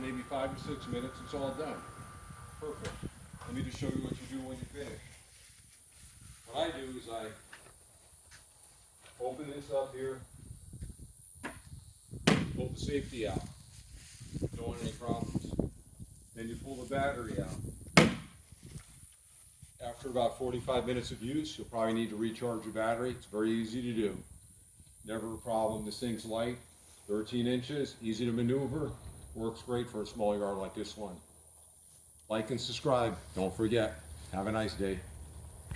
maybe 5 or 6 minutes, it's all done. Perfect. Let me just show you what you do when you finish. What I do is I open this up here, pull the safety out, don't want any problems. Then you pull the battery out. After about 45 minutes of use, you'll probably need to recharge your battery. It's very easy to do. Never a problem. This thing's light, 13 inches, easy to maneuver, works great for a small yard like this one. Like and subscribe. Don't forget. Have a nice day.